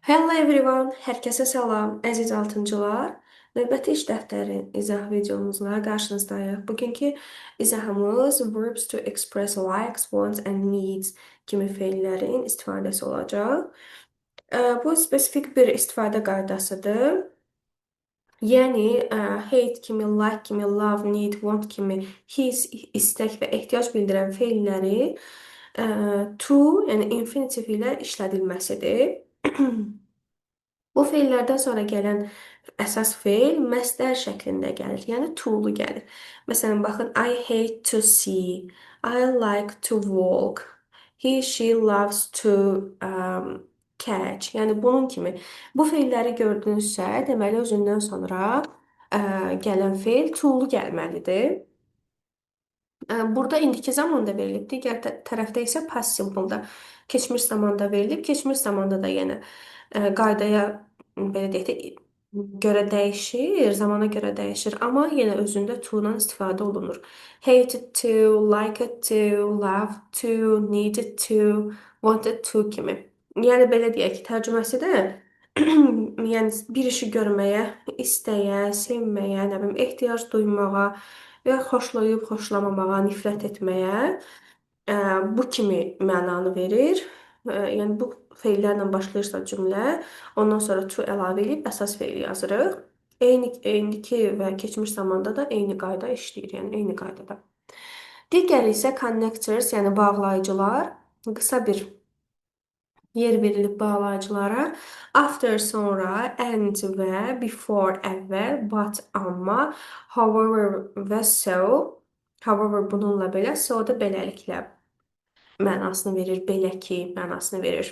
Hello everyone, hər kəsə salam, əziz altıncılar. Növbəti iş dəftəri izah videomuzla qarşınızdayıq. Bugünkü izahımız verbs to express likes, wants and needs kimi feillərin istifadəsi olacaq. Bu spesifik bir istifadə qaydasıdır. Yəni, hate kimi, like kimi, love, need, want kimi his, istək və ehtiyac bildirən feilləri to, yəni infinitiv ilə işlədilməsidir. Bu feillərdən sonra gələn əsas feil məsdər şəklində gəlir, yəni to-lu gəlir. Məsələn, baxın, I hate to see, I like to walk, he, she loves to catch. Yəni bunun kimi. Bu feilləri gördünüzsə, deməli özündən sonra gələn feil to-lu gəlməlidir. Burada indiki zamanda verilib, digər tərəfdə isə past simple-da keçmiş zamanda verilib. Keçmiş zamanda da yenə qaydaya belə deyək də görə dəyişir, zamana görə dəyişir, amma yenə özündə to-dan istifadə olunur. Hated to, liked to, loved to, needed to, wanted to kimi. Yəni belə deyək ki, tərcüməsi də yəni bir işi görməyə, istəyə, sevməyə, nə bilim, ehtiyac duymağa və xoşlayıb xoşlamamağa, nifrət etməyə bu kimi mənanı verir. Yəni bu feillərlə başlayırsa cümlə, ondan sonra to əlavə edib əsas feili yazırıq. Eyni və keçmiş zamanda da eyni qayda işləyir, yəni eyni qaydada. Digəri isə connectors, yəni bağlayıcılar. Qısa bir yer verilib bağlayıcılara. After sonra, and və before əvvəl, but amma, however və so. However bununla belə, so da beləliklə mənasını verir, belə ki mənasını verir.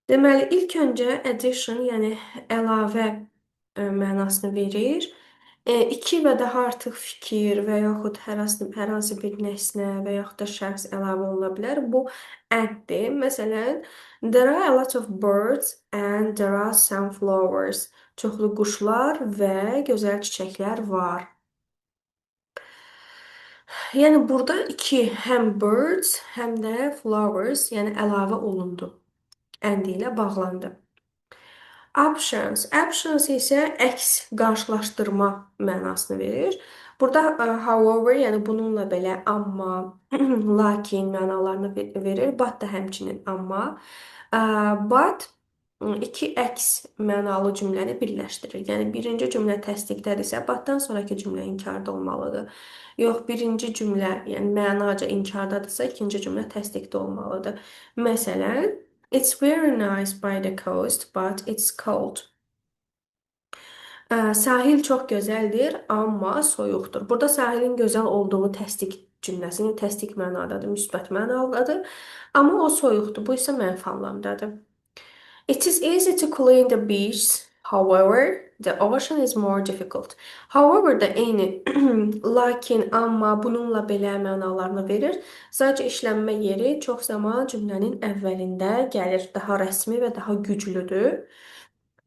Deməli, ilk öncə addition, yəni əlavə mənasını verir. İki və daha artıq fikir və yaxud hər hansı bir nəsnə və yaxud da şəxs əlavə oluna bilər. Bu and-dir. Məsələn, there are a lot of birds and there are some flowers. Çoxlu quşlar və gözəl çiçəklər var. Yəni burada iki, həm birds, həm də flowers, yəni əlavə olundu. And ilə bağlandı. Options. Options isə əks, qarşılaşdırma mənasını verir. Burada however, yəni bununla belə, amma, lakin mənalarını verir. But da həmçinin amma. But iki əks mənalı cümləni birləşdirir. Yəni birinci cümlə təsdiqdədirsə, but-dan sonraki cümlə inkarda olmalıdır. Yox, birinci cümlə, yəni mənaca inkardadırsa, ikinci cümlə təsdiqdə olmalıdır. Məsələn, it's very nice by the coast, but it's cold. Sahil çox gözəldir, amma soyuqdur. Burada sahilin gözəl olduğu təsdiq cümləsinin təsdiq mənadadır, müsbət mənadadır. Amma o soyuqdur. Bu isə mənfi anlamdadır. It is easy to clean the beach, however, the ocean is more difficult. However da eyni, lakin, amma, bununla belə mənalarını verir. Sadəcə işlənmə yeri çox zaman cümlənin əvvəlində gəlir. Daha rəsmi və daha güclüdür.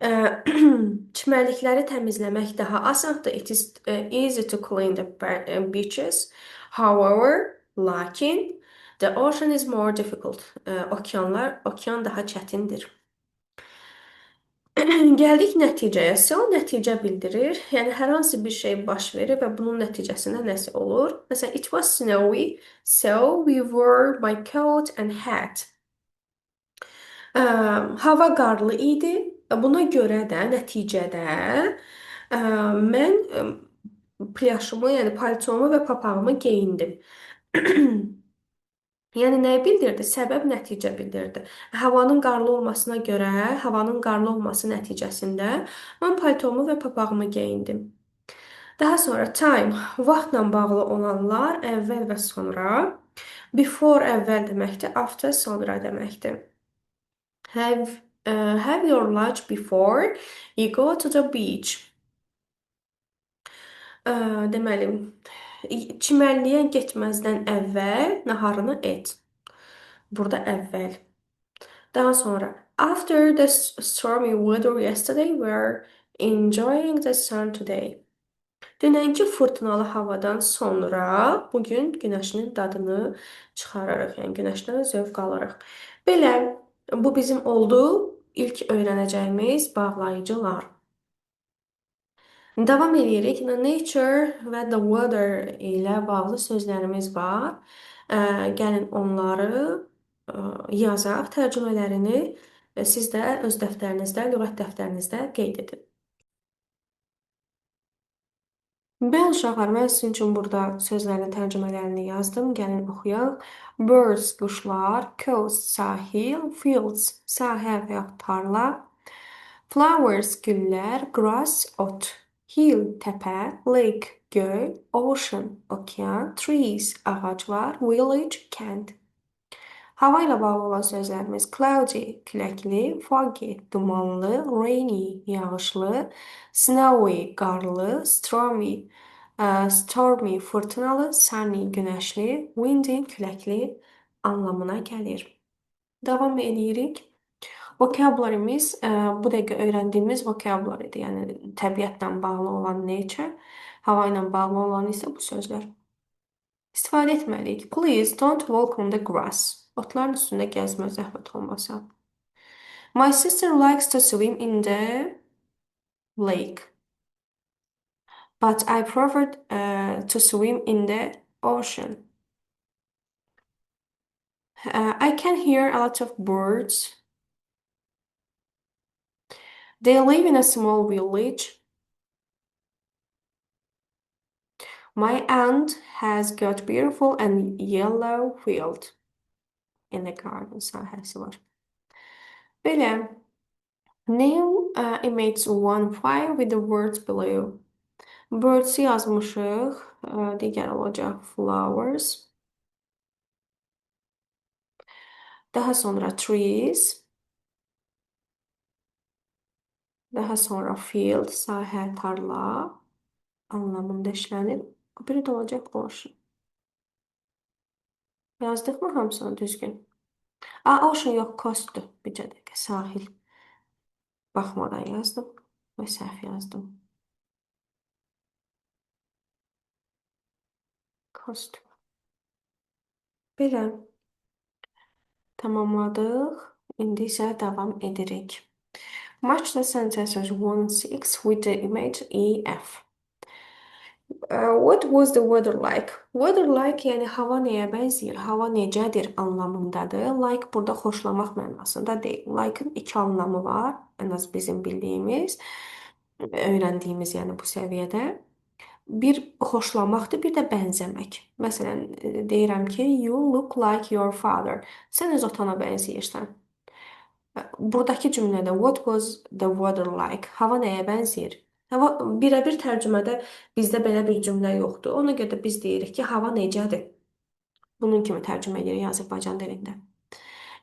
Çimərlikləri təmizləmək daha asandır. It is easy to clean the beaches. However, lakin, the ocean is more difficult. Okean daha çətindir. Gəldik nəticəyə. So nəticə bildirir. Yəni hər hansı bir şey baş verir və bunun nəticəsində nəsə olur. Məsələn, it was snowy, so we wore my coat and hat. Hava qarlı idi. Buna görə də nəticədə mən plyajımı, yəni paltomu və papağımı geyindim. Yəni nəyi bildirdi? Səbəb nəticə bildirdi. Havanın qarlı olmasına görə, havanın qarlı olması nəticəsində mən paltomu və papağımı geyindim. Daha sonra time, vaxtla bağlı olanlar əvvəl və sonra. Before əvvəl deməkdir, after sonra deməkdir. Have your lunch before you go to the beach. Deməli, çimərliyə getməzdən əvvəl naharını et. Burada əvvəl. Daha sonra, after the stormy weather yesterday, we're enjoying the sun today. Dünənki fırtınalı havadan sonra bugün günəşin dadını çıxararıq, yəni günəşdən zövq alırıq. Belə, bu bizim oldu ilk öyrənəcəyimiz bağlayıcılar. Davam edirik. The nature və the weather ilə bağlı sözlərimiz var. Gəlin onları yazaq. Tərcümələrini siz də öz dəftərinizdə, lüğət dəftərinizdə qeyd edin. Bəli uşaqlar, mən sizin üçün burada sözlərin tərcümələrini yazdım. Gəlin oxuyaq. Birds, quşlar, coast, sahil, fields, sahə və yaxud tarla, flowers, güllər, grass, ot, hill, təpə, lake, göl, ocean, okean, trees, ağaclar, village, kənd. Hava ilə bağlı olan sözlərimiz cloudy, küləkli, foggy, dumanlı, rainy, yağışlı, snowy, qarlı, stormy, fırtınalı, sunny, günəşli, windy, küləkli anlamına gəlir. Davam edirik. Vocabulary'miz bu dəqiqə öyrəndiyimiz vocabulary'dir. Yəni təbiətlə bağlı olan nature, hava ilə bağlı olan isə bu sözlər. İstifadə etməliyik. Please don't walk on the grass. Otların üstündə gəzmə, zəhmət olmasa. My sister likes to swim in the lake. But I prefer to swim in the ocean. I can hear a lot of birds. They live in a small village. My aunt has got beautiful and yellow field in the garden. Sahəsi var. Belə. Name image 1.5 with the words below. Birds yazmışıq. Digər olacaq flowers. Daha sonra trees. Daha sonra field, sahə, tarla anlamında işlənir. O biri də olacaq ocean. Yazdıqmı hamısını düzgün? Ocean yox, coastdur. Bircə dəqiqə, sahil. Baxmadan yazdım və səhv yazdım. Coast. Belə. Tamamladıq. İndi isə davam edirik. Match the sentences 1-6 with the image EF. What was the weather like? Weather like yəni hava nəyə bənzəyir? Hava necədir anlamındadır. Like burada xoşlamaq mənasında deyil. Like-ın iki anlamı var. Ən az bizim bildiyimiz, öyrəndiyimiz yəni bu səviyyədə. Bir xoşlamaqdır, bir də bənzəmək. Məsələn, deyirəm ki, you look like your father. Sən öz atana bənzəyirsən. Buradakı cümlədə what was the weather like? Hava nəyə bənzəyir? Hava birəbir tərcümədə bizdə belə bir cümlə yoxdur. Ona görə də biz deyirik ki, hava necədir? Bunun kimi tərcümə edirik Azərbaycan dilində.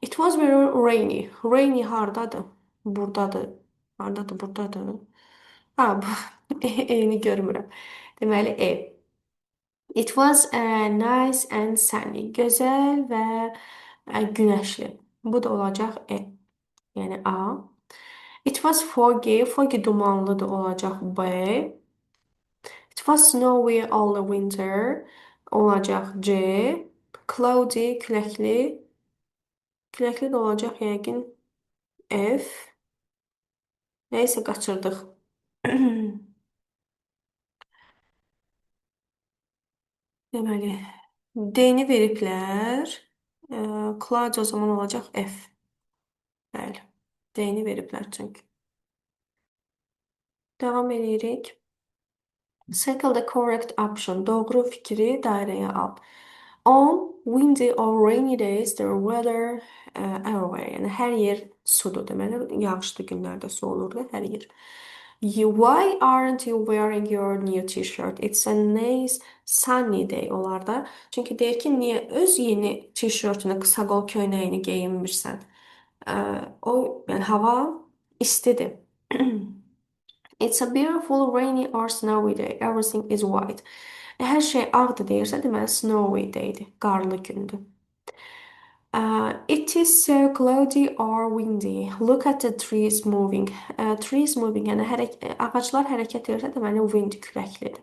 It was very rainy. Rainy hardadır? Burdadır. Hardadır? Burdadır. Eyni görmürəm. Deməli, It was nice and sunny. Gözəl və günəşli. Bu da olacaq yəni A. It was foggy. Foggy dumanlıdır olacaq B. It was snowy all the winter olacaq C. Cloudy, küləkli. Küləkli də olacaq yəqin F. Nəysə qaçırdıq. Deməli, D-ni veriblər. Cloudy o zaman olacaq F. Bəli. D-ni veriblər çünki. Davam edirik. Circle the correct option. Doğru fikri dairəyə al. On windy or rainy days, the weather everywhere. Yəni hər yer sudur deməli. Yağışlı günlərdə su olurdu hər yer. Why aren't you wearing your new t-shirt? It's a nice sunny day olar da. Çünki deyir ki, niyə öz yeni t-shirtini, qısa qol köynəyini geyinmirsən? O, yəni hava istidir. It's a beautiful rainy or snowy day. Everything is white. Hər şey ağdır deyirsə, deməli snowy daydir. Qarlı gündür. It is so cloudy or windy. Look at the trees moving. Trees moving, yəni ağaclar hərəkət edirsə, deməli wind küləklidir.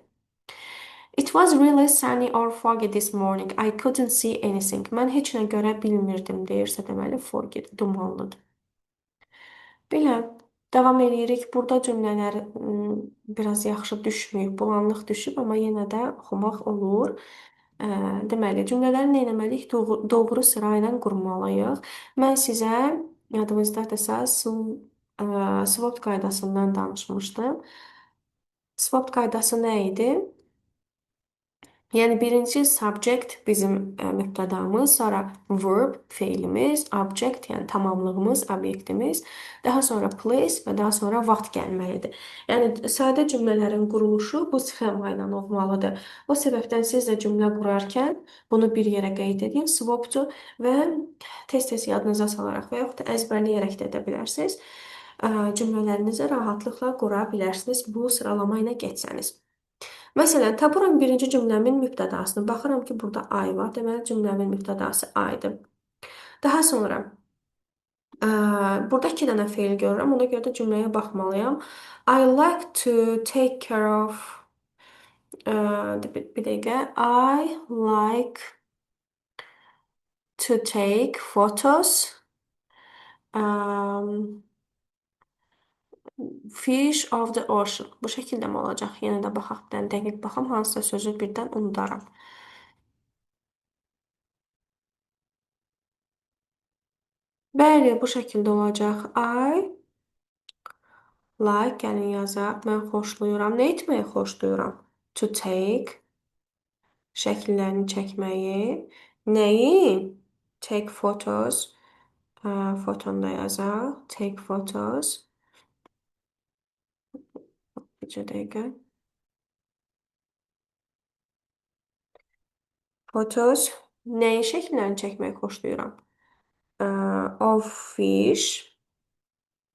It was really sunny or foggy this morning. I couldn't see anything. Mən heç nə görə bilmirdim deyirsə deməli foggy dumanlıdır. Belə davam edirik. Burada cümlələr biraz yaxşı düşməyib, bulanlıq düşüb, amma yenə də oxumaq olur. Deməli, cümlələri nə etməliyik? Doğru sıra ilə qurmalıyıq. Mən sizə yadınızdadırsa SWOT qaydasından danışmışdım. SWOT qaydası nə idi? Yəni birinci subject bizim mübtədamız, sonra verb feilimiz, object yəni tamamlığımız, obyektimiz, daha sonra place və daha sonra vaxt gəlməlidir. Yəni sadə cümlələrin quruluşu bu sxema ilə olmalıdır. O səbəbdən siz də cümlə qurarkən bunu bir yerə qeyd edin, swaptu və tez-tez yadınıza salaraq və yaxud da əzbərləyərək də edə bilərsiniz. Cümlələrinizi rahatlıqla qura bilərsiniz bu sıralama ilə geçsəniz. Məsələn, tapıram birinci cümləmin mübtədasını. Baxıram ki, burada I var. Deməli, cümləmin mübtədası I-dır. Daha sonra burada iki dənə feil görürəm. Ona görə də cümləyə baxmalıyam. I like to take care of bir dəqiqə. I like to take photos fish of the ocean. Bu şəkildə mi olacaq? Yenə də baxaq, bir dənə dəqiq baxam. Hansısa sözü birdən unudaram. Bəli, bu şəkildə olacaq. I like, gəlin yazaq. Mən xoşlayıram. Nə etməyi xoşlayıram? To take, şəkillərini çəkməyi. Nəyi? Take photos. Fotonu da yazaq. Take photos. Bir dəqiqə. Photos. Nəyi şəkillərini çəkməyi xoşlayıram? Of fish.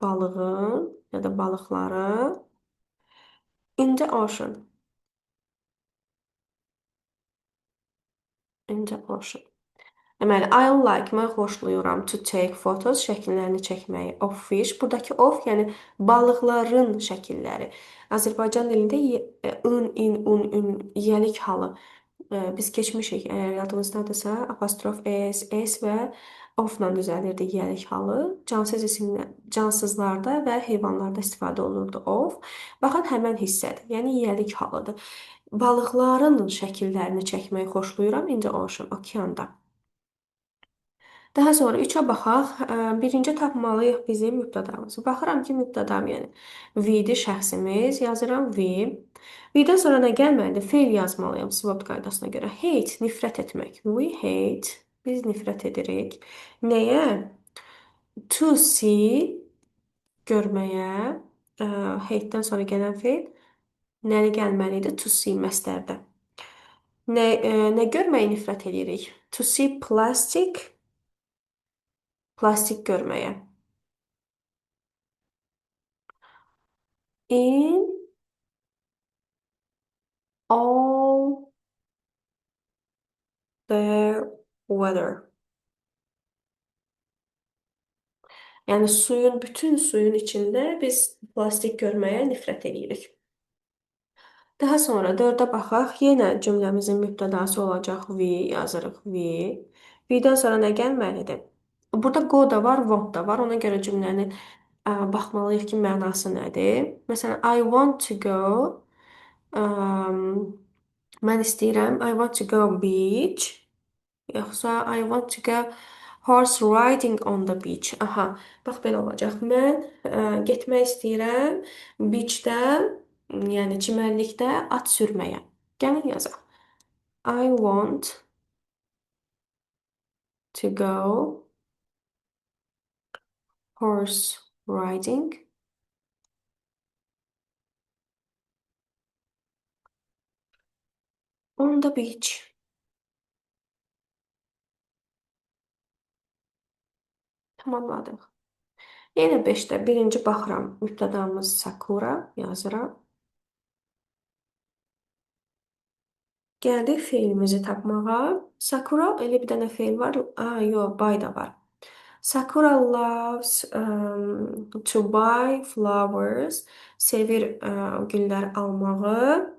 Balığın ya da balıqları. In the ocean. In the ocean. Deməli, I like, mən xoşlayıram to take photos, şəkillərini çəkməyi. Of fish, buradakı of, yəni balıqların şəkilləri. Azərbaycan dilində un, yiyəlik halı biz keçmişik. Əgər yadınızdadırsa, apostrof s və ofla düzəlirdi yiyəlik halı. Cansızlarda və heyvanlarda istifadə olunurdu of. Baxın, həmən hissədir. Yəni yiyəlik halıdır. Balıqların şəkillərini çəkməyi xoşlayıram in the ocean, okeanda. Daha sonra 3-ə baxaq. Birinci tapmalıyıq bizim mübtədamızı. Baxıram ki, mübtədam yəni we-dir şəxsimiz. Yazıram we. We-dən sonra nə gəlməlidir? Feil yazmalıyam SWOT qaydasına görə. Hate, nifrət etmək. We hate. Biz nifrət edirik. Nəyə? To see, görməyə. Hate-dən sonra gələn feil nəyə gəlməlidir? To see məstərdə. Nə görməyə nifrət edirik? To see plastic. Plastik görməyə. In all the weather. Yəni bütün suyun içində biz plastik görməyə nifrət edirik. Daha sonra 4-ə baxaq. Yenə cümləmizin mübtədası olacaq we, yazırıq we. We-dən sonra nə gəlməlidir? Burada go da var, want da var. Ona görə cümlənin baxmalıyıq ki, mənası nədir? Məsələn, I want to go. Mən istəyirəm. I want to go beach. Yoxsa I want to go horse riding on the beach. Aha, bax belə olacaq. Mən getmək istəyirəm beachdə, yəni çimərlikdə at sürməyə. Gəlin yazaq. I want to go horse riding on the beach. Tamamladıq. Yenə 5-də birinci baxıram. Mübtədamız Sakura yazıram. Gəldik feilimizi tapmağa. Sakura elə bir dənə feil var. Yox, buy da var. Sakura loves to buy flowers. Sevir güllər almağı.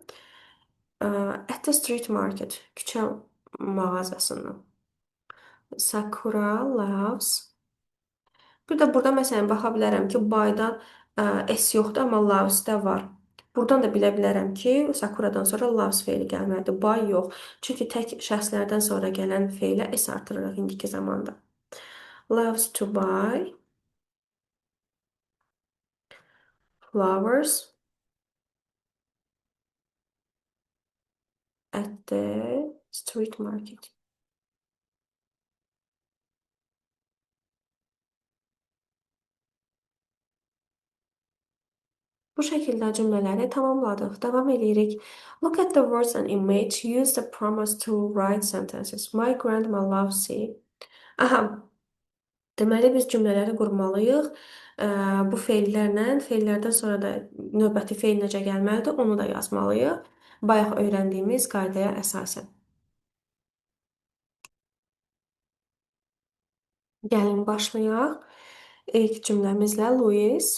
At the street market, küçə mağazasından. Sakura loves. Bir də burada məsələn baxa bilərəm ki, baydan S yoxdur, amma loves də var. Buradan da bilə bilərəm ki, Sakura'dan sonra loves feili gəlməlidir. Buy yox. Çünki tək şəxslərdən sonra gələn feilə S artırırıq indiki zamanda. Loves to buy flowers at the street market. Bu şəkildə cümlələri tamamladıq. Davam edirik. Look at the words and image. Use the prompts to write sentences. My grandma loves sea. Aha, deməli biz cümlələri qurmalıyıq. Bu feillərlə, feillərdən sonra da növbəti feil necə gəlməlidir, onu da yazmalıyıq. Bayaq öyrəndiyimiz qaydaya əsasən. Gəlin başlayaq. İlk cümləmizlə Louis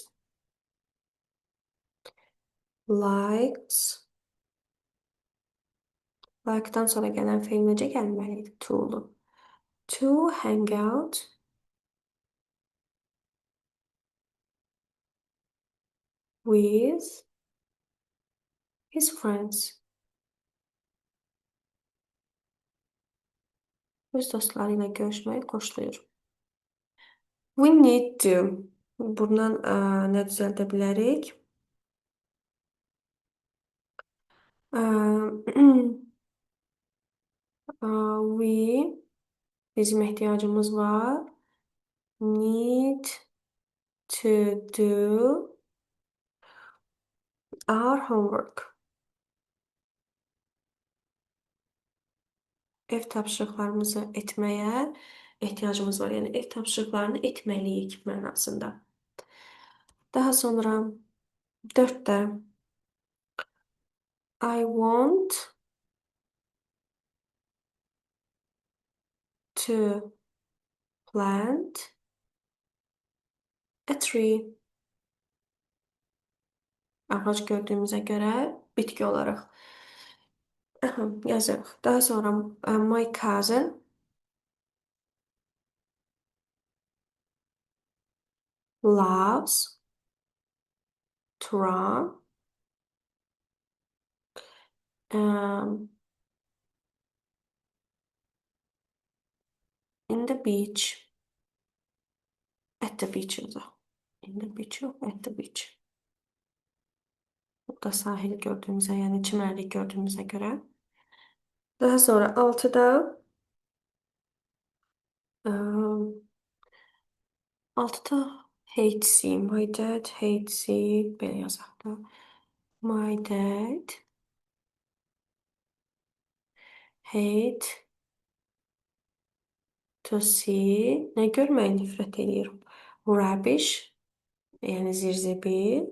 likes. Like-dan sonra gələn feil necə gəlməlidir? To-lu. To hang out with his friends. Öz dostları ilə görüşməyi xoşlayır. We need to. Buradan nə düzəldə bilərik? We bizim ehtiyacımız var. Need to do our homework. Ev tapşırıqlarımızı etməyə ehtiyacımız var. Yəni ev tapşırıqlarını etməliyik mənasında. Daha sonra 4-də I want to plant a tree. Ağac gördüyümüzə görə bitki olaraq yazırıq. Daha sonra my cousin loves to run in the beach. At the beach o da. In the beach yok, at the beach. Burada sahil gördüğümüzə, yəni çimərlik gördüyümüzə görə. Daha sonra 6-da 6-da hates you. My dad hates you. Belə yazaq da. My dad hate to see. Nə görməyə nifrət edir? Rubbish. Yəni zirzibil.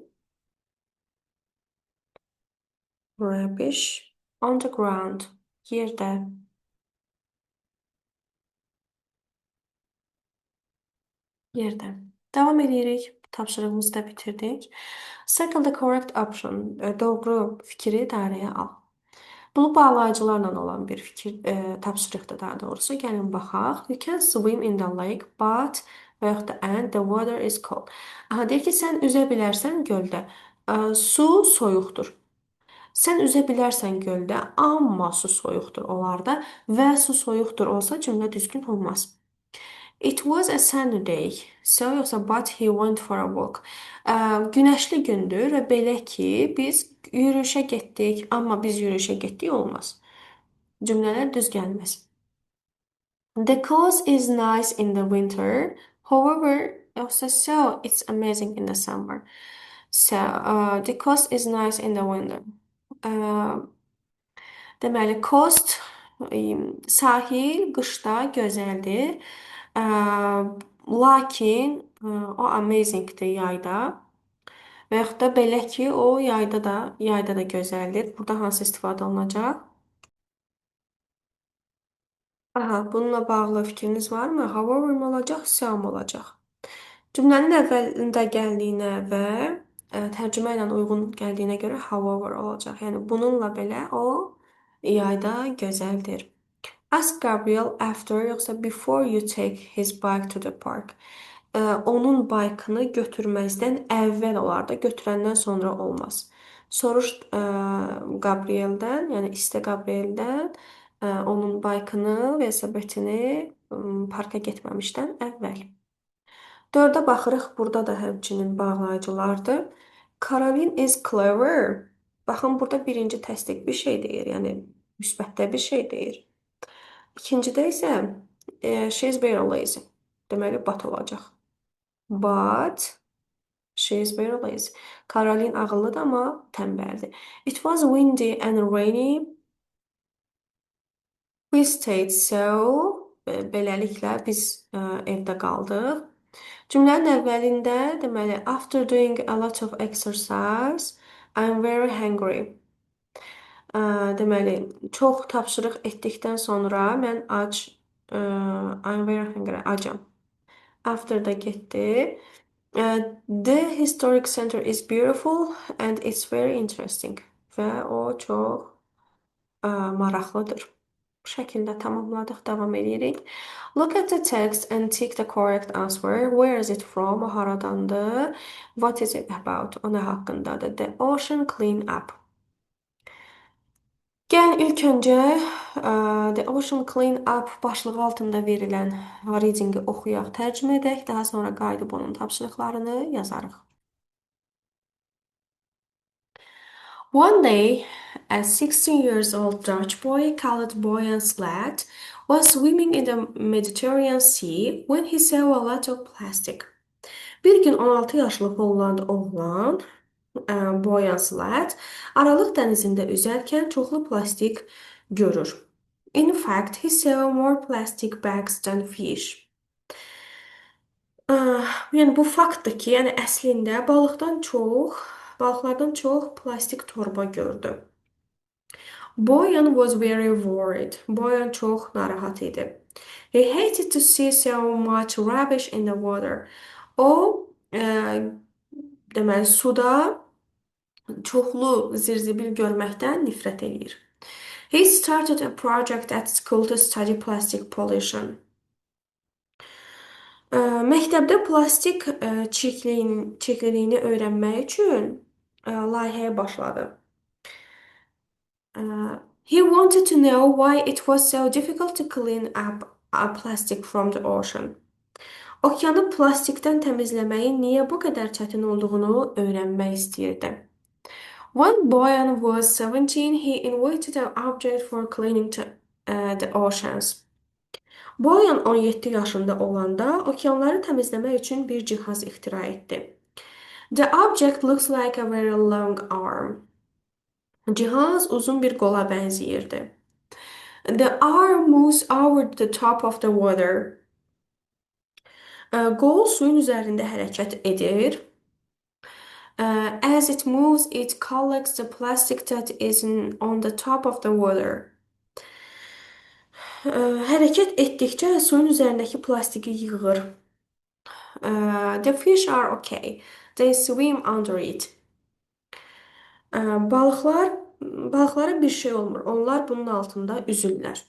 Rubbish on the ground. Yerdə. Yerdə. Davam edirik. Tapşırığımızı da bitirdik. Circle the correct option. Doğru fikri dairəyə al. Bunu bağlayıcılarla olan bir fikir tapşırıqdır daha doğrusu. Gəlin baxaq. You can swim in the lake, but və yaxud da and the water is cold. Aha, deyir ki, sən üzə bilərsən göldə. Su soyuqdur. Sən üzə bilərsən göldə, amma su soyuqdur onlarda və su soyuqdur olsa cümlə düzgün olmaz. It was a sunny day. So yoxsa but he went for a walk. Günəşli gündür və belə ki, biz yürüyüşə getdik, amma biz yürüyüşə getdik olmaz. Cümlələr düz gəlməz. The coast is nice in the winter. However, yoxsa so it's amazing in the summer. So, the coast is nice in the winter. Deməli, coast sahil qışda gözəldir. Lakin o amazingdir yayda. Və yaxud da belə ki, o yayda da gözəldir. Burada hansı istifadə olunacaq? Aha, bununla bağlı fikriniz varmı? However mı olacaq, so mu olacaq? Cümlənin əvvəlində gəldiyinə və tərcümə ilə uyğun gəldiyinə görə however olacaq. Yəni bununla belə o Yayda gözəldir. Ask Gabriel after yoxsa before you take his bike to the park. Onun baykını götürməzdən əvvəl olar da, götürəndən sonra olmaz. Soruş Gabrieldən, yəni iste Gabrieldən onun baykını, velosipedini parka getməmişdən əvvəl. Dördə baxırıq, burada da həmçinin bağlayıcılardır. Caroline is clever. Baxın, burada birinci təsdiq bir şey deyir, yəni müsbətdə bir şey deyir. İkincidə isə she is very lazy. Deməli, but olacaq. But she is very lazy. Caroline ağıllıdır, amma tənbəldir. It was windy and rainy. We stayed so. Beləliklə biz evdə qaldıq. Cümlənin əvvəlində deməli after doing a lot of exercise, I'm very hungry. Deməli çox tapşırıq etdikdən sonra mən ac, I'm very hungry, acam. After da getdi. The historic center is beautiful and it's very interesting. Və o çox maraqlıdır. Bu şəkildə tamamladıq, davam edirik. Look at the text and tick the correct answer. Where is it from? O haradandır? What is it about? O nə haqqındadır? The ocean clean up. Gəl ilk öncə The Ocean Clean Up başlığı altında verilən readingi oxuyaq, tərcümə edək, daha sonra qayıdıb onun tapşırıqlarını yazarıq. One day, a 16 years old Dutch boy called Boyan Slat was swimming in the Mediterranean Sea when he saw a lot of plastic. Bir gün 16 yaşlı Holland oğlan Boyan Slat Aralıq dənizində üzərkən çoxlu plastik görür. In fact, he saw more plastic bags than fish. Yəni bu faktdır ki, yəni əslində balıqlardan çox plastik torba gördü. Boyan was very worried. Boyan çox narahat idi. He hated to see so much rubbish in the water. O, deməli, suda çoxlu zirzibil görməkdən nifrət edir. He started a project at school to study plastic pollution. Məktəbdə plastik çirkliliyini öyrənmək üçün layihəyə başladı. He wanted to know why it was so difficult to clean up plastic from the ocean. Okeanı plastikdən təmizləməyin niyə bu qədər çətin olduğunu öyrənmək istəyirdi. When Boyan was 17, he invented an object for cleaning the oceans. Boyan 17 yaşında olanda okeanları təmizləmək üçün bir cihaz ixtira etdi. The object looks like a very long arm. Cihaz uzun bir qola bənzəyirdi. The arm moves over the top of the water. Qol suyun üzərində hərəkət edir. As it moves, it collects the plastic that is on the top of the water. Hərəkət etdikcə suyun üzərindəki plastiki yığır. The fish are okay. They swim under it. Balıqlara bir şey olmur. Onlar bunun altında üzürlər.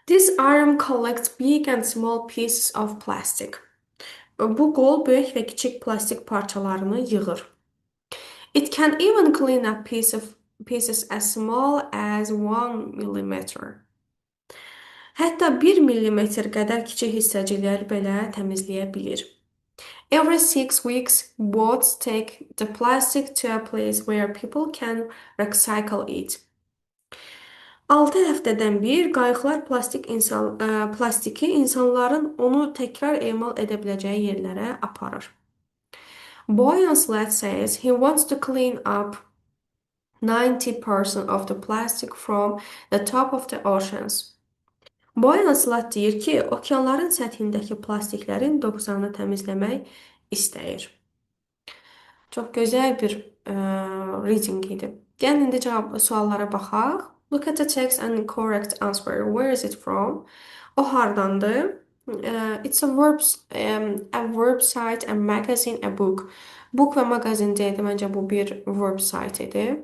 This arm collects big and small pieces of plastic. Bu qol böyük və kiçik plastik parçalarını yığır. It can even clean up pieces as small as 1 millimeter. Hətta 1 millimetr qədər kiçik hissəciklər belə təmizləyə bilir. Every 6 weeks, boats take the plastic to a place where people can recycle it. 6 həftədən bir qayıqlar plastiki insanların onu təkrar emal edə biləcəyi yerlərə aparır. Boyan Slat says he wants to clean up 90% of the plastic from the top of the oceans. Boyan Slat deyir ki, okeanların səthindəki plastiklərin 90-ını təmizləmək istəyir. Çox gözəl bir reading idi. Gəlin indi suallara baxaq. Look at the text and correct answer. Where is it from? O hardandır? It's a verb site, a magazine, a book. Book və magazin deyildi. Məncə bu bir verb site idi.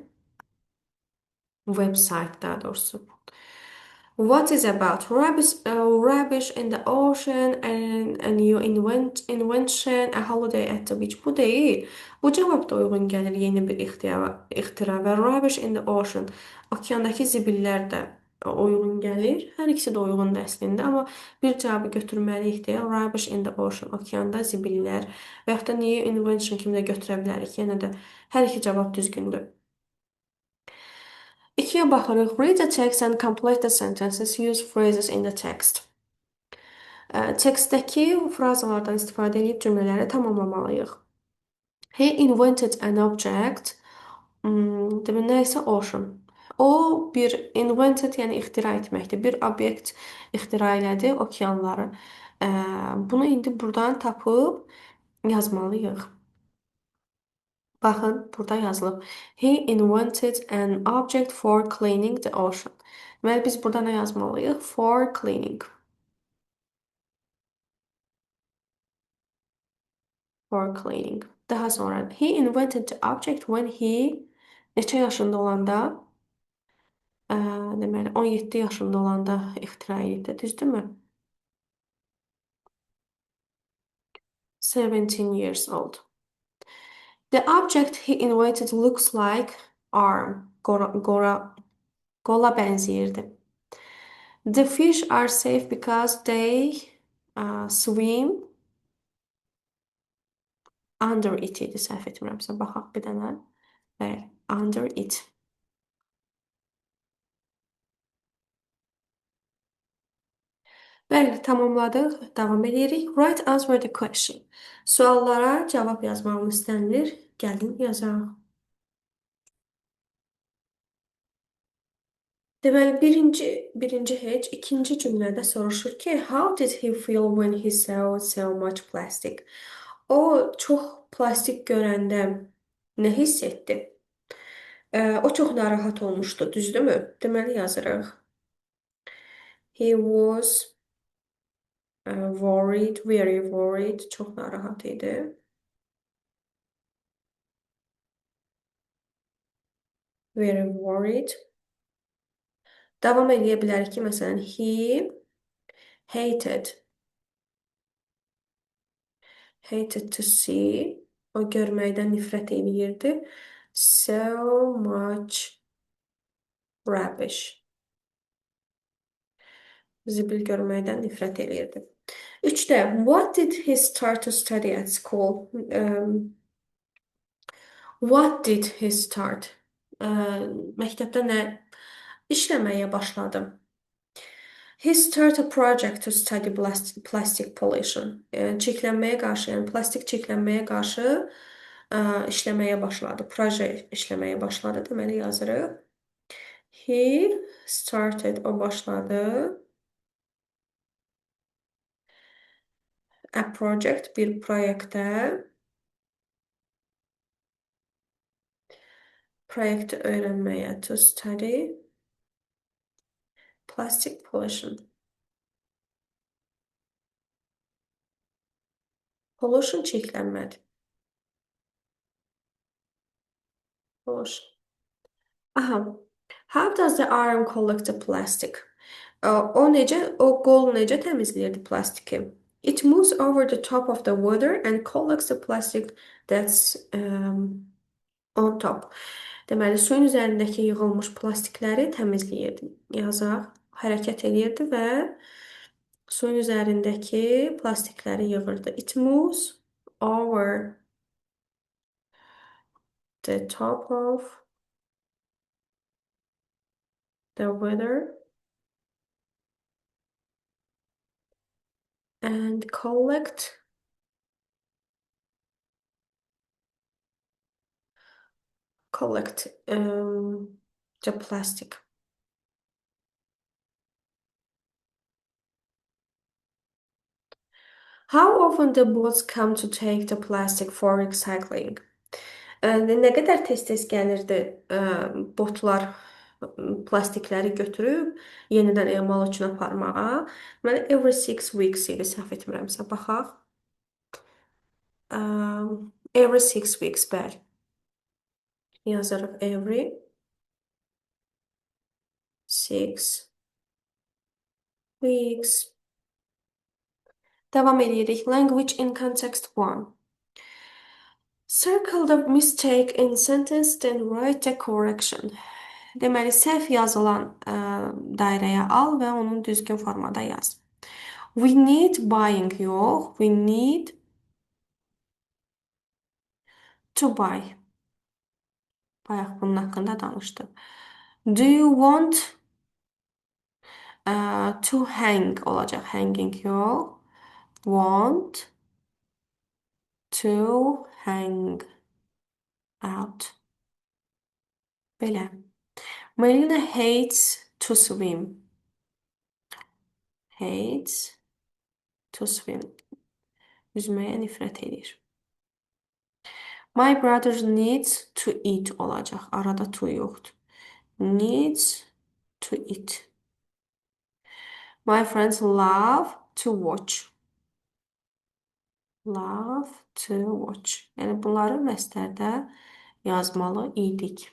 Website daha doğrusu. What is about rubbish in the ocean and a new invention, a holiday at the beach. Bu değil. Bu cavab da uyğun gəlir yeni bir ixtira və rubbish in the ocean. Okeandakı zibillər də uyğun gəlir. Hər ikisi də uyğundur əslində, amma bir cavabı götürməliyik deyə rubbish in the ocean, okeanda zibillər və yaxud da new invention kimi də götürə bilərik. Yenə də hər iki cavab düzgündür. İkiye baxırıq. Read the text and complete the sentences. Use phrases in the text. Tekstdəki frazalardan istifadə edib cümlələri tamamlamalıyıq. He invented an object. Demək, nə isə ocean. O bir invented, yəni ixtira etməkdir. Bir obyekt ixtira elədi, okeanları. Bunu indi buradan tapıb yazmalıyıq. Baxın, burada yazılıb. He invented an object for cleaning the ocean. Deməli, biz burada nə yazmalıyıq? For cleaning. For cleaning. Daha sonra, he invented the object when he neçə yaşında olanda? Deməli, 17 yaşında olanda ixtira etdi, düzdürmü? 17 years old. The object he invented looks like arm. Qola bənzəyirdi. The fish are safe because they swim under it idi, səhv etmirəmsə. Baxaq bir dənə. Bəli, under it. Bəli, tamamladıq. Davam edirik. Right answer the question. Suallara cavab yazmağımız istənilir. Gəlin yazaq. Deməli, birinci heç, ikinci cümlədə soruşur ki, how did he feel when he saw so much plastic? O çox plastik görəndə nə hiss etdi? O çox narahat olmuşdu, düzdürmü? Deməli yazırıq. He was worried, very worried. Çox narahat idi. Very worried. Davam edə bilərik ki, məsələn, he hated to see. O görməkdən nifrət edirdi. So much rubbish. Zibil görməkdən nifrət edirdi. 3-də, what did he start to study at school? What did he start? Məktəbdə nə işləməyə başladı? He started a project to study plastic pollution. Çirklənməyə qarşı, yəni plastik çirklənməyə qarşı işləməyə başladı. Proje işləməyə başladı. Deməli yazırıq. He started, o başladı. A project, bir proyektə. Proyekti öyrənməyə, to study plastic pollution. Pollution çirklənmədir. Pollution. Aha. How does the arm collect the plastic? O qol necə təmizləyirdi plastiki? It moves over the top of the water and collects the plastic that's on top. Deməli, suyun üzərindəki yığılmış plastikləri təmizləyirdi. Yazaq, hərəkət edirdi və suyun üzərindəki plastikləri yığırdı. It moves over the top of the water and collect the plastic. How often the boats come to take the plastic for recycling? Nə qədər tez-tez gəlirdi botlar plastikləri götürüb yenidən emal üçün aparmağa? Deməli, every 6 weeks idi, səhv etmirəmsə. Baxaq. Every 6 weeks, bəli. Yazırıq every 6 weeks. Devam edirik. Language in context 1. Circle the mistake in sentence, then write the correction. Deməli, səhv yazılan dairəyə al və onun düzgün formada yaz. We need buying yox. We need to buy. Bayaq bunun haqqında danışdıq. Do you want to hang olacaq. Hanging yox. Want to hang out. Belə. Melina hates to swim. Hates to swim. Yüzməyə nifrət edir. My brother needs to eat olacaq. Arada to yoxdur. Needs to eat. My friends love to watch. Love to watch. Yəni bunları məstərdə yazmalı idik.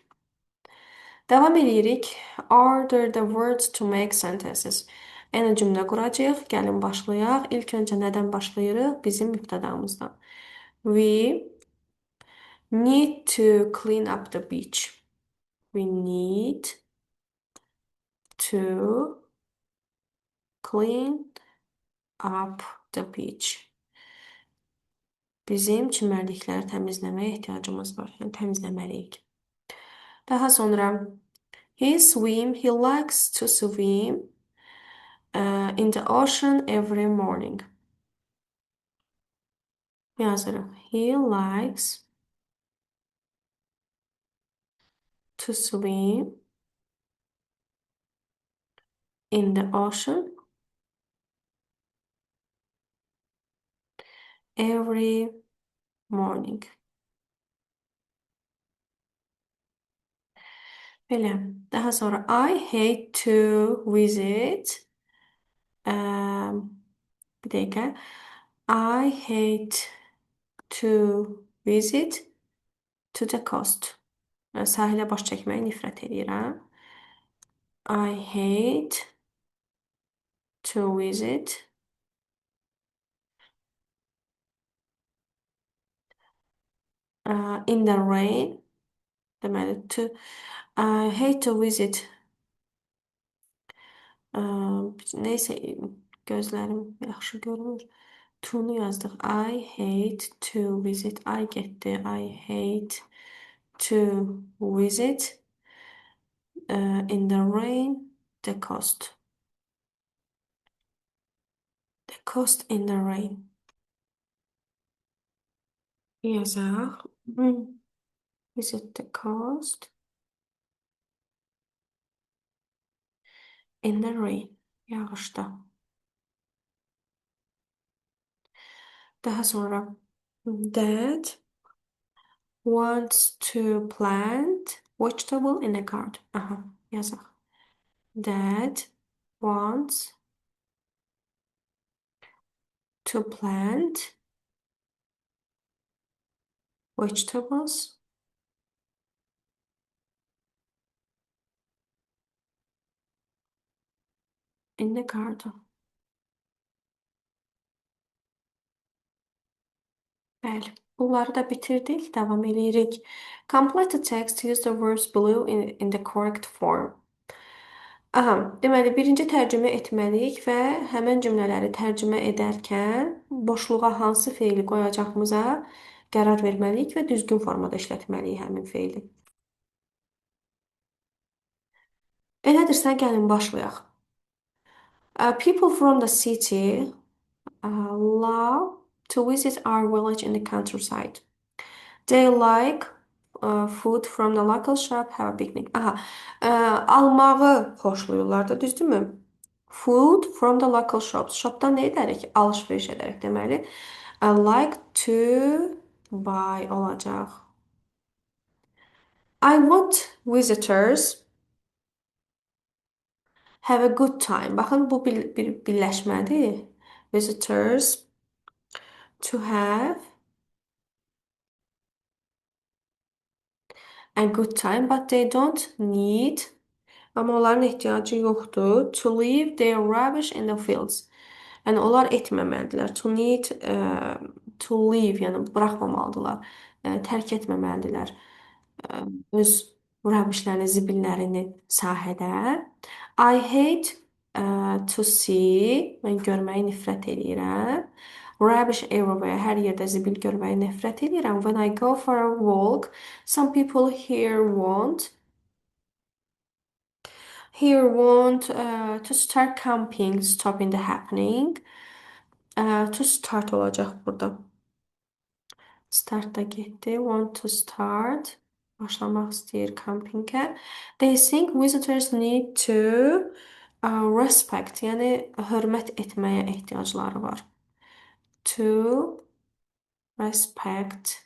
Devam edirik. Order the words to make sentences. Yəni cümlə quracağıq. Gəlin başlayaq. İlk öncə nədən başlayırıq? Bizim mübtədamızdan. We need to clean up the beach. We need to clean up the beach. Bizim çimərlikləri təmizləməyə ehtiyacımız var. Yəni təmizləməliyik. Daha sonra he likes to swim in the ocean every morning. Yazırıq. He likes to swim in the ocean every morning. Belə. Daha sonra I hate to visit bir dəqiqə. I hate to visit to the coast. Sahilə baş çəkməyi nifrət edirəm. I hate to visit in the rain. Deməli, I hate to visit neysə gözlərim yaxşı görmür. To-nu yazdıq. I hate to visit. I getdi. I hate to visit in the rain the coast. The coast in the rain. Yazaq. Visit the coast in the rain. Yağışda. Daha sonra Dad wants to plant vegetable in a garden. Aha, yazaq. Dad wants to plant vegetables in the garden. Bəli, bunları da bitirdik. Davam edirik. Complete the text. Use the verbs below in the correct form. Aha, deməli, birinci tərcümə etməliyik və həmən cümlələri tərcümə edərkən boşluğa hansı feili qoyacağımıza qərar verməliyik və düzgün formada işlətməliyik həmin feili. Elədirsə, gəlin başlayaq. People from the city love to visit our village in the countryside. They like food from the local shop, have a picnic. Aha, almağı xoşlayırlar da, düzdürmü? Food from the local shops. Shopdan nə edərik? Alış-veriş edərək deməli. I like to buy olacaq. I want visitors have a good time. Baxın, bu bir birləşmədir. Visitors to have a good time, but they don't need. Amma onların ehtiyacı yoxdur. To leave their rubbish in the fields. Yəni onlar etməməlidirlər. To need, to leave, yəni buraxmamalıdırlar. Tərk etməməlidirlər. Öz rubbish-lərini, zibillərini sahədə. I hate to see, mən görməyi nifrət edirəm. Rubbish everywhere, hər yerdə zibil görməyi nifrət edirəm. When I go for a walk, some people here want to start camping, stopping the happening. To start olacaq burada. Start da getdi. Want to start. Başlamaq istəyir campingə. They think visitors need to respect, yəni hörmət etməyə ehtiyacları var. To respect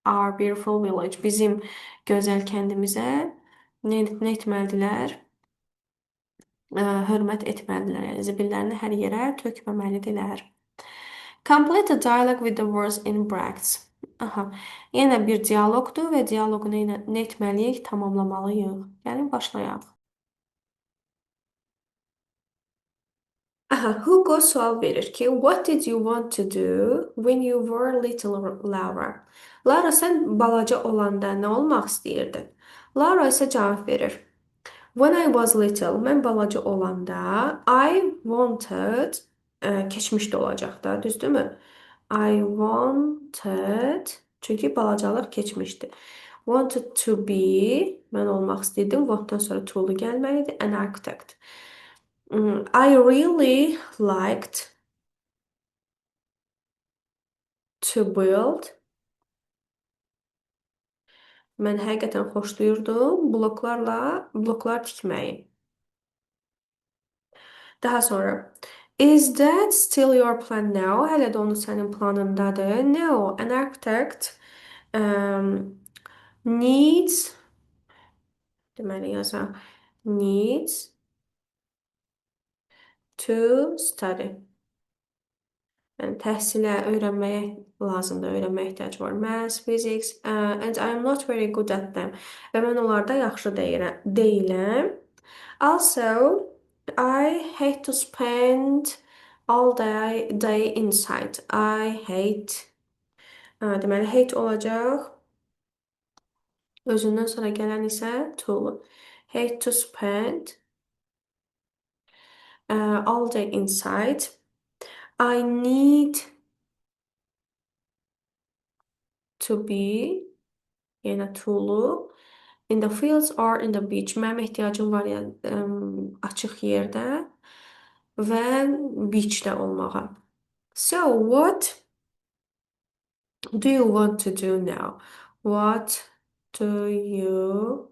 our beautiful village. Bizim gözəl kəndimizə nə etməlidirlər? Hörmət etməlidirlər. Yəni zibillərini hər yerə tökməməlidirlər. Complete the dialogue with the words in brackets. Aha. Yenə bir dialoqdur və dialoqu nə etməliyik? Tamamlamalıyıq. Gəlin başlayaq. Aha, Hugo sual verir ki, what did you want to do when you were little Laura? Laura, sən balaca olanda nə olmaq istəyirdin? Laura isə cavab verir. When I was little, mən balaca olanda, I wanted, keçmişdə olacaq da, düzdürmü? I wanted, çünki balacalıq keçmişdi. Wanted to be, mən olmaq istəyirdim, wantdan sonra to'lu gəlməlidir, an architect. I really liked to build. Mən həqiqətən xoşlayırdım bloklar tikməyi. Daha sonra, is that still your plan now? Hələ də onu sənin planındadır. No, an architect needs, deməli yazaq, needs to study. Yəni təhsilə, öyrənməyə lazımdır, öyrənməyə ehtiyac var. Maths, physics, and I'm not very good at them. Və mən onlarda yaxşı deyiləm. Also, I hate to spend all day inside. I hate, deməli hate olacaq. Özündən sonra gələn isə to. Hate to spend all day inside. I need to be, yenə to'lu. In the fields or in the beach. Mənim ehtiyacım var yəni açıq yerdə və beachdə olmağa. So, what do you want to do now? What do you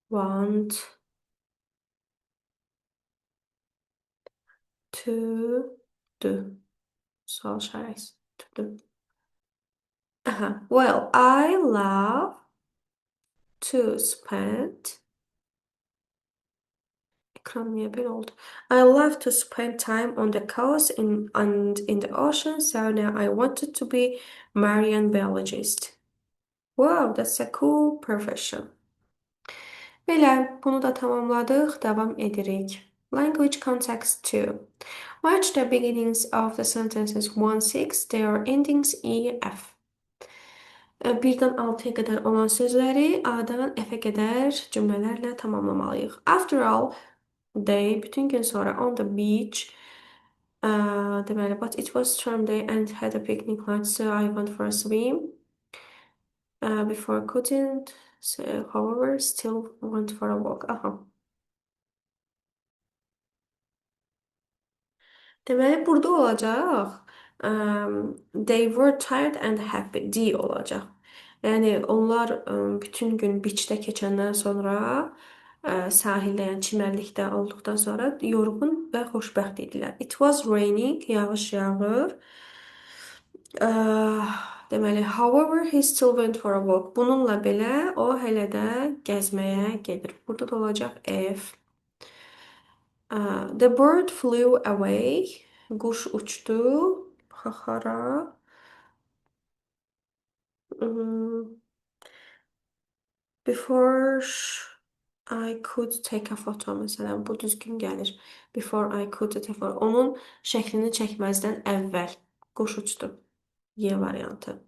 want to do? Sual işarəsi. To do. Well, I love to spend. Ekran niye böyle oldu? I love to spend time on the coast and in the ocean, so now I wanted to be marine biologist. Wow, that's a cool profession. Belə, bunu da tamamladıq, davam edirik. Language context 2. Watch the beginnings of the sentences 1-6, their endings E, F. Birdən 6-ya qədər olan sözləri A-dan F-ə qədər cümlələrlə tamamlamalıyıq. After all, they, bütün gün sonra on the beach, deməli, but it was storm day and had a picnic lunch, so I went for a swim. Before couldn't, so, however, still went for a walk. Aha. Deməli, burada olacaq. They were tired and happy. D olacaq. Yəni, onlar bütün gün beachdə keçəndən sonra, sahildə, yəni çimərlikdə olduqdan sonra yorğun və xoşbəxt idilər. It was raining, yağış yağır. Deməli, however, he still went for a walk. Bununla belə, o hələ də gəzməyə gedir. Burada da olacaq F. The bird flew away. Quş uçdu. Xaxara. Before I could take a photo məsələn. Bu düzgün gəlir. Before I could take a photo. Onun şəklini çəkməzdən əvvəl. Quş uçdu. Y variantı.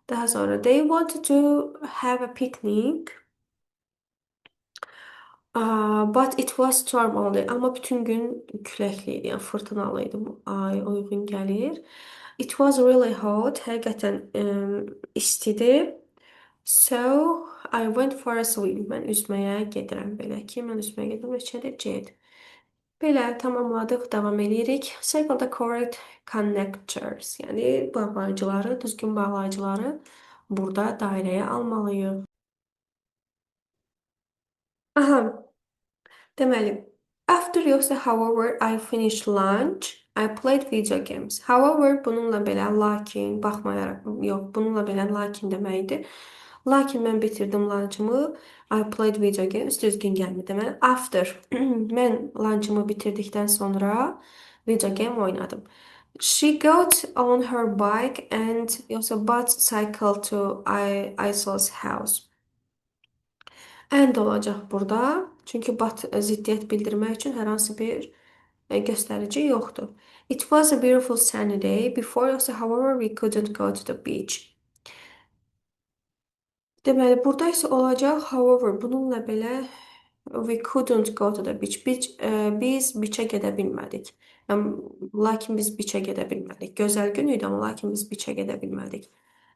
Daha sonra they wanted to have a picnic. But it was storm only. Amma bütün gün küləkli idi, yəni fırtınalıydı. Bu ay uyğun gəlir. It was really hot. Həqiqətən istidir. So I went for a swim. Mən üzməyə gedirəm belə ki, mən üzməyə gedirəm. Neçədir? C. Belə tamamladıq, davam edirik. Circle the correct connectors. Yəni bağlayıcıları, düzgün bağlayıcıları burada dairəyə almalıyıq. Aha, deməli, after yoxsa however I finished lunch, I played video games. However, bununla belə lakin, baxmayaraq, yox, bununla belə lakin deməkdir. Lakin mən bitirdim lunchımı. I played video games. Düzgün gəlmir deməli. After, mən lunchımı bitirdikdən sonra video game oynadım. She got on her bike and yoxsa but cycle to Isol's house. And olacaq burada. Çünki but ziddiyyət bildirmək üçün hər hansı bir göstərici yoxdur. It was a beautiful sunny day before yoxsa however we couldn't go to the beach. Deməli, burada isə olacaq however bununla belə we couldn't go to the beach. Biz beachə gedə bilmədik. Lakin biz beachə gedə bilmədik. Gözəl gün idi, amma lakin biz beachə gedə bilmədik.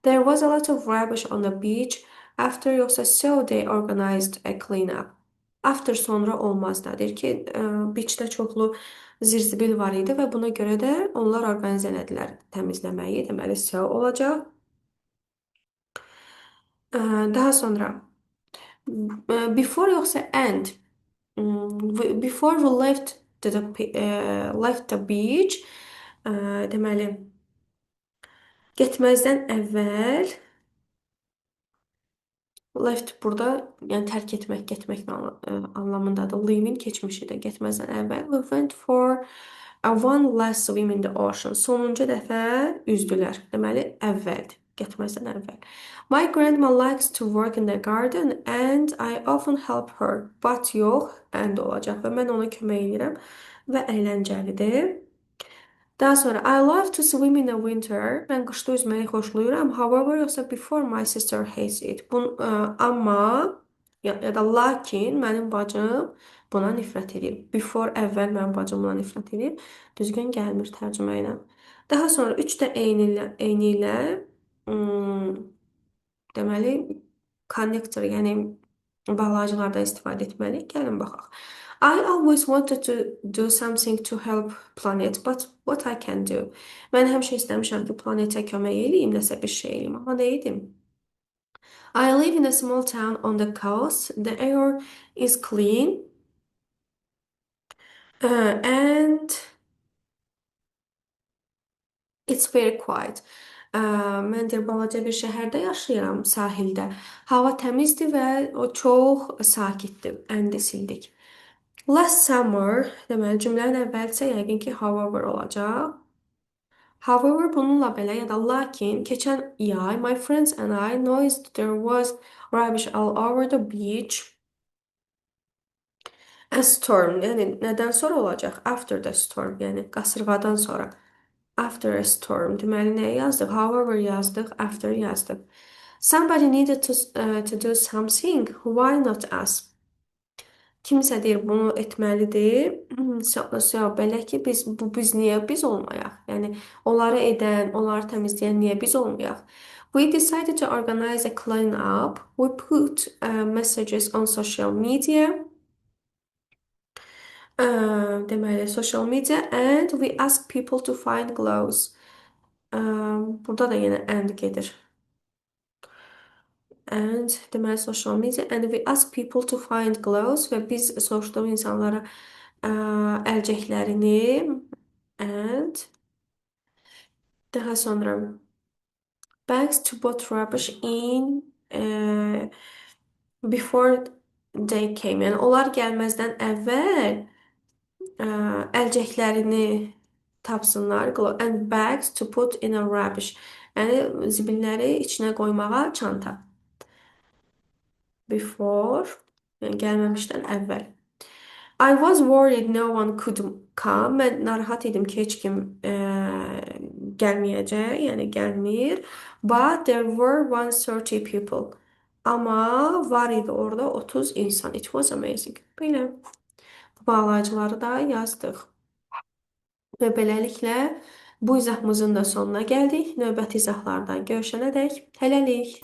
There was a lot of rubbish on the beach. After yoxsa so they organized a cleanup. After sonra olmaz da. Deyir ki, beachdə çoxlu zirzibil var idi və buna görə də onlar orqanizə elədilər təmizləməyi. Deməli, so olacaq. Daha sonra before yoxsa and. Before we left the beach, deməli, getməzdən əvvəl left burada yəni tərk etmək, getmək anlamındadır. Leaving keçmişidir. Getməzdən əvvəl we went for a one last swim in the ocean. Sonuncu dəfə üzdülər. Deməli, əvvəldir. Getməzdən əvvəl. My grandma likes to work in the garden and I often help her. But yox, and olacaq və mən ona kömək edirəm və əyləncəlidir. Daha sonra I love to swim in the winter. Mən qışda üzməyi xoşlayıram. However, yoxsa before my sister hates it. Amma ya da lakin mənim bacım buna nifrət edir. Before əvvəl mənim bacım buna nifrət edir. Düzgün gəlmir tərcümə ilə. Daha sonra 3 də eyni ilə deməli connector, yəni bağlayıcılardan istifadə etməliyik. Gəlin baxaq. I always wanted to do something to help planet, but what I can do? Mən həmişə istəmişəm ki, planetə kömək eləyim, nəsə bir şey eləyim, amma nə edim? I live in a small town on the coast. The air is clean. And it's very quiet. Mən deyir, balaca bir şəhərdə yaşayıram, sahildə. Hava təmizdir və o çox sakitdir. Əndi sildik. Last summer, deməli cümlənin əvvəlcə yəqin ki, however olacaq. However, bununla belə ya da lakin keçən yay my friends and I noticed there was rubbish all over the beach. A storm, yəni nədən sonra olacaq? After the storm, yəni qasırğadan sonra. After a storm. Deməli nəyə yazdıq? However yazdıq, after yazdıq. Somebody needed to do something. Why not us? Kimsə deyir bunu etməlidir. So, belə ki biz niyə biz olmayaq? Yəni onları edən, onları təmizləyən niyə biz olmayaq? We decided to organize a clean up. We put messages on social media. Deməli social media and we ask people to find clothes. Burada da yenə and gedir. And deməli social media and we ask people to find clothes və biz soruşduq insanlara əlcəklərini and daha sonra bags to put rubbish in before they came. Yəni onlar gəlməzdən əvvəl əlcəklərini tapsınlar and bags to put in a rubbish. Yəni zibilləri içinə qoymağa çanta. Before Yəni gəlməmişdən əvvəl. I was worried no one could come. Mən narahat idim ki, heç kim gəlməyəcək, yəni gəlmir. But there were 130 people. Amma var idi orada 30 insan. It was amazing. Belə bağlayıcıları da yazdıq. Və beləliklə bu izahımızın da sonuna gəldik. Növbəti izahlarda görüşənədək hələlik.